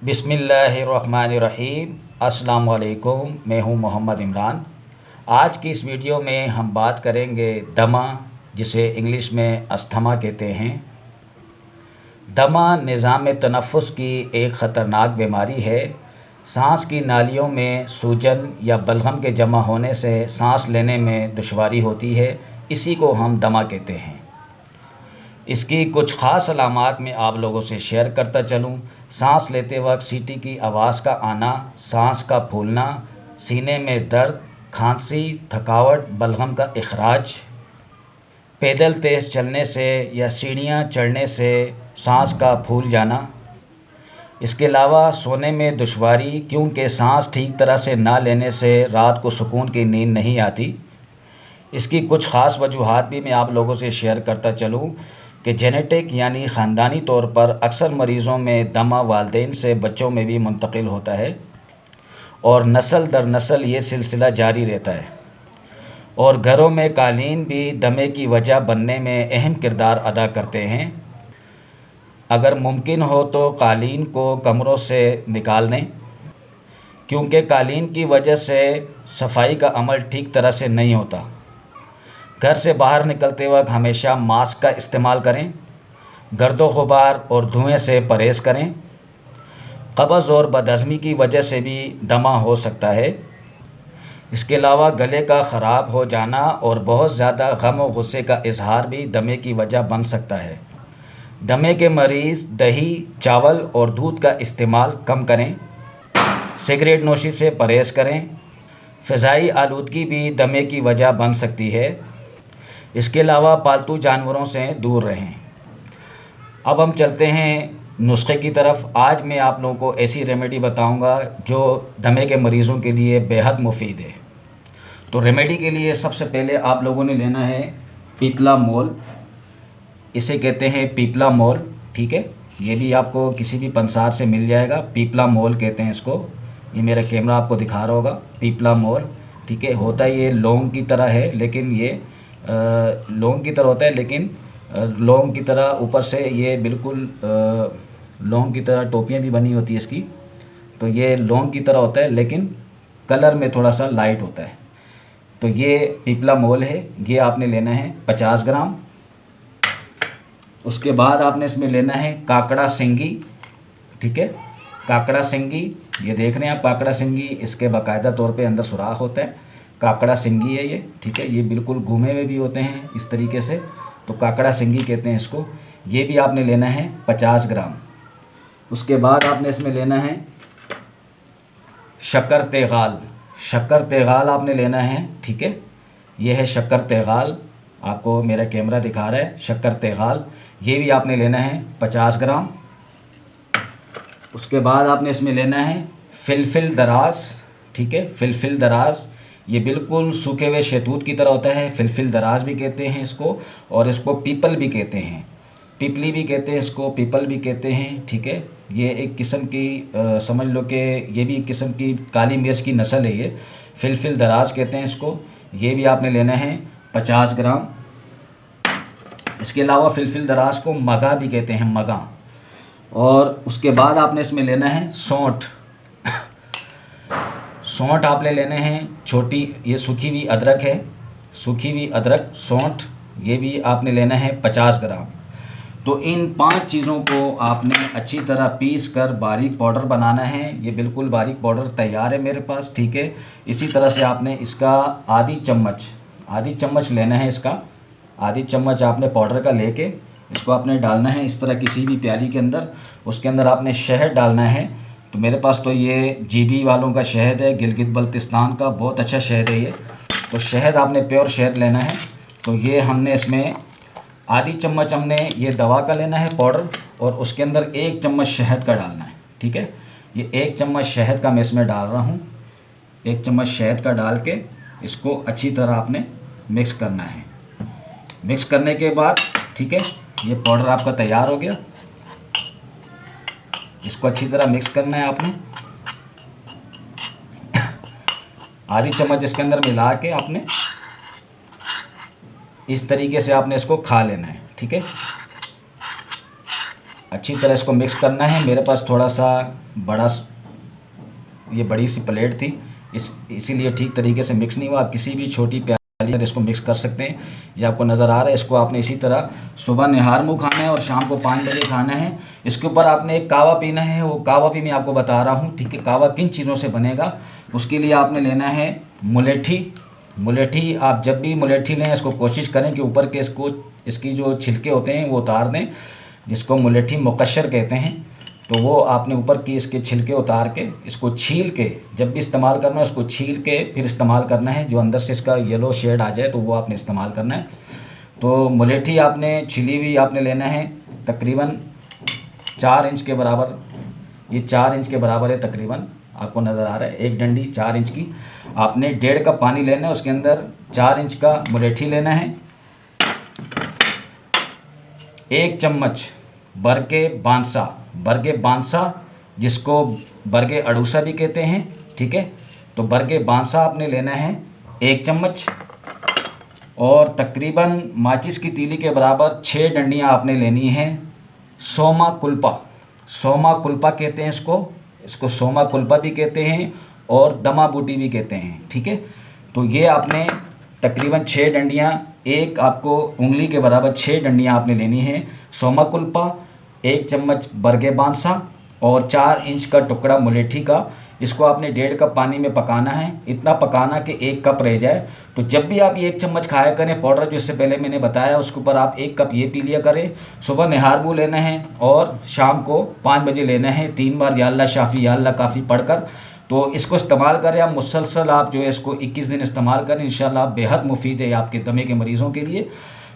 बिस्मिल्लाहिर्रहमानिर्रहीम। अस्सलाम वालेकुम। मैं हूं मोहम्मद इमरान। आज की इस वीडियो में हम बात करेंगे दमा, जिसे इंग्लिश में अस्थमा कहते हैं। दमा निज़ाम तनफ़ुस की एक ख़तरनाक बीमारी है। सांस की नालियों में सूजन या बलगम के जमा होने से सांस लेने में दुश्वारी होती है। इसी को हम दमा कहते हैं। इसकी कुछ ख़ास अलामात मैं आप लोगों से शेयर करता चलूँ। सांस लेते वक्त सीटी की आवाज़ का आना, सांस का फूलना, सीने में दर्द, खांसी, थकावट, बलगम का इखराज, पैदल तेज़ चलने से या सीढ़ियाँ चढ़ने से सांस का फूल जाना। इसके अलावा सोने में दुश्वारी, क्योंकि सांस ठीक तरह से ना लेने से रात को सुकून की नींद नहीं आती। इसकी कुछ ख़ास वजूहात भी मैं आप लोगों से शेयर करता चलूँ कि जेनेटिक यानी ख़ानदानी तौर पर अक्सर मरीज़ों में दमा वालिदैन से बच्चों में भी मुंतकिल होता है और नस्ल दर नस्ल ये सिलसिला जारी रहता है। और घरों में कालीन भी दमे की वजह बनने में अहम किरदार अदा करते हैं। अगर मुमकिन हो तो कालीन को कमरों से निकाल दें, क्योंकि कालीन की वजह से सफाई का अमल ठीक तरह से नहीं होता। घर से बाहर निकलते वक्त हमेशा मास्क का इस्तेमाल करें। गर्दो गुबार और धुएं से परहेज़ करें। कब्ज़ और बदहज़मी की वजह से भी दमा हो सकता है। इसके अलावा गले का ख़राब हो जाना और बहुत ज़्यादा गम और गुस्से का इजहार भी दमे की वजह बन सकता है। दमे के मरीज़ दही, चावल और दूध का इस्तेमाल कम करें। सिगरेट नोशी से परहेज़ करें। फ़िज़ाई आलूदगी भी दमे की वजह बन सकती है। इसके अलावा पालतू जानवरों से दूर रहें। अब हम चलते हैं नुस्खे की तरफ। आज मैं आप लोगों को ऐसी रेमेडी बताऊंगा जो दमे के मरीज़ों के लिए बेहद मुफीद है। तो रेमेडी के लिए सबसे पहले आप लोगों ने लेना है पीपला मोल। इसे कहते हैं पीपला मोल, ठीक है। ये भी आपको किसी भी पंसार से मिल जाएगा। पीपला मोल कहते हैं इसको। ये मेरा कैमरा आपको दिखा रहा होगा, पीपला मोल, ठीक है। होता ये लौंग की तरह है, लेकिन ये लौंग की तरह होता है, लेकिन लौंग की तरह ऊपर से ये बिल्कुल लौंग की तरह टोपियाँ भी बनी होती है इसकी। तो ये लौंग की तरह होता है, लेकिन कलर में थोड़ा सा लाइट होता है। तो ये पीपला मोल है। ये आपने लेना है 50 ग्राम। उसके बाद आपने इसमें लेना है काकड़ा सिंगी, ठीक है। काकड़ा सिंगी, ये देख रहे हैं आप काकड़ा सिंगी, इसके बाकायदा तौर पे अंदर सुराख होता है। काकड़ा सिंगी है ये, ठीक है। ये बिल्कुल घूमे हुए भी होते हैं इस तरीके से, तो काकड़ा सिंगी कहते हैं इसको। ये भी आपने लेना है 50 ग्राम। उसके बाद आपने इसमें लेना है शक्कर तेगाल। शक्कर तेगाल आपने लेना है, ठीक है। ये है शक्कर तेगाल, आपको मेरा कैमरा दिखा रहा है, शक्कर तेगाल। ये भी आपने लेना है 50 ग्राम। उसके बाद आपने इसमें लेना है फिलफिल दराज, ठीक है। फिलफिल दराज ये बिल्कुल सूखे हुए शहतूत की तरह होता है। फिलफिल दराज भी कहते हैं इसको, और इसको पीपल भी कहते हैं, पिपली भी कहते हैं इसको, पीपल भी कहते हैं, ठीक है। ये एक किस्म की समझ लो कि ये भी एक किस्म की काली मिर्च की नस्ल है ये। फिलफिल दराज कहते हैं इसको। ये भी आपने लेना है 50 ग्राम। इसके अलावा फिलफिल दराज को मगा भी कहते हैं, मगा। और उसके बाद आपने इसमें लेना है सौंठ। सौंठ आपने लेने हैं छोटी, ये सूखी हुई अदरक है, सूखी हुई अदरक, सौंठ, ये भी आपने लेना है 50 ग्राम। तो इन 5 चीज़ों को आपने अच्छी तरह पीस कर बारीक पाउडर बनाना है। ये बिल्कुल बारीक पाउडर तैयार है मेरे पास, ठीक है। इसी तरह से आपने इसका आधी चम्मच लेना है। इसका आधी चम्मच आपने पाउडर का लेके इसको आपने डालना है इस तरह किसी भी प्याली के अंदर। उसके अंदर आपने शहद डालना है। तो मेरे पास तो ये जीबी वालों का शहद है, गिलगित बल्तिस्तान का, बहुत अच्छा शहद है ये। तो शहद आपने प्योर शहद लेना है। तो ये हमने इसमें आधी चम्मच हमने ये दवा का लेना है पाउडर, और उसके अंदर 1 चम्मच शहद का डालना है, ठीक है। ये 1 चम्मच शहद का मैं इसमें डाल रहा हूँ। 1 चम्मच शहद का डाल के इसको अच्छी तरह आपने मिक्स करना है। मिक्स करने के बाद, ठीक है, ये पाउडर आपका तैयार हो गया। इसको अच्छी तरह मिक्स करना है आपने। आधी चम्मच इसके अंदर मिला के आपने इस तरीके से आपने इसको खा लेना है, ठीक है। अच्छी तरह इसको मिक्स करना है। मेरे पास थोड़ा सा ये बड़ी सी प्लेट थी, इसीलिए ठीक तरीके से मिक्स नहीं हुआ। आप किसी भी छोटी प्याली इसको मिक्स कर सकते हैं। ये आपको नज़र आ रहा है। इसको आपने इसी तरह सुबह निहार मुँह खाना है और शाम को 5 बजे खाना है। इसके ऊपर आपने एक कावा पीना है, वो कावा भी मैं आपको बता रहा हूँ, ठीक है। कावा किन चीज़ों से बनेगा, उसके लिए आपने लेना है मुलेठी। आप जब भी मुलेठी लें, इसको कोशिश करें कि ऊपर के इसकी जो छिलके होते हैं वो उतार दें, जिसको मुलेठी मुकश्शर कहते हैं। तो वो आपने ऊपर की इसके छिलके उतार के, इसको छील के, जब भी इस्तेमाल करना है उसको छील के फिर इस्तेमाल करना है। जो अंदर से इसका येलो शेड आ जाए तो वो आपने इस्तेमाल करना है। तो मुलेठी आपने छिली हुई आपने लेना है, तकरीबन 4 इंच के बराबर। ये 4 इंच के बराबर है तकरीबन, आपको नज़र आ रहा है। एक डंडी 4 इंच की। आपने 1.5 कप पानी लेना है, उसके अंदर 4 इंच का मुलेठी लेना है। 1 चम्मच बरगे बांसा, जिसको बरगे अड़ूसा भी कहते हैं, ठीक है। तो बरगे बांसा आपने लेना है 1 चम्मच। और तकरीबन माचिस की तीली के बराबर 6 डंडियाँ आपने लेनी हैं सोमा कुल्पा कहते हैं इसको सोमा कुल्पा भी कहते हैं और दमा बूटी भी कहते हैं, ठीक है। तो ये आपने तकरीबन 6 डंडियाँ, एक आपको उंगली के बराबर 6 डंडियाँ आपने लेनी है सोमा कुल्पा, 1 चम्मच बरगे बांसा और 4 इंच का टुकड़ा मुलेठी का। इसको आपने 1.5 कप पानी में पकाना है, इतना पकाना कि 1 कप रह जाए। तो जब भी आप ये 1 चम्मच खाया करें पाउडर, जो इससे पहले मैंने बताया, उसके ऊपर आप 1 कप ये पी लिया करें। सुबह निहार मुँह लेना है और शाम को 5 बजे लेना है। 3 बार या अल्लाह शाफ़ी या अल्लाह काफ़ी पढ़कर तो इसको इस्तेमाल करें। आप मुसलसल आप जो है इसको 21 दिन इस्तेमाल करें, इंशाल्लाह बेहद मुफीद है आपके दमे के मरीज़ों के लिए।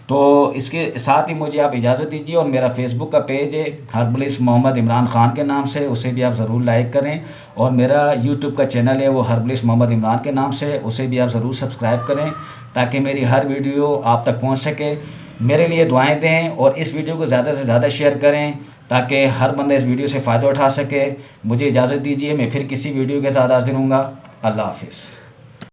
तो इसके साथ ही मुझे आप इजाज़त दीजिए। और मेरा फेसबुक का पेज है हर्बलिस्ट मोहम्मद इमरान ख़ान के नाम से, उसे भी आप ज़रूर लाइक करें। और मेरा यूट्यूब का चैनल है वो हर्बलिस्ट मोहम्मद इमरान के नाम से, उसे भी आप ज़रूर सब्सक्राइब करें ताकि मेरी हर वीडियो आप तक पहुंच सके। मेरे लिए दुआएं दें और इस वीडियो को ज़्यादा से ज़्यादा शेयर करें ताकि हर बंदा इस वीडियो से फ़ायदा उठा सके। मुझे इजाज़त दीजिए, मैं फिर किसी वीडियो के साथ हाज़िर हूँगा। अल्लाह हाफ़िज़।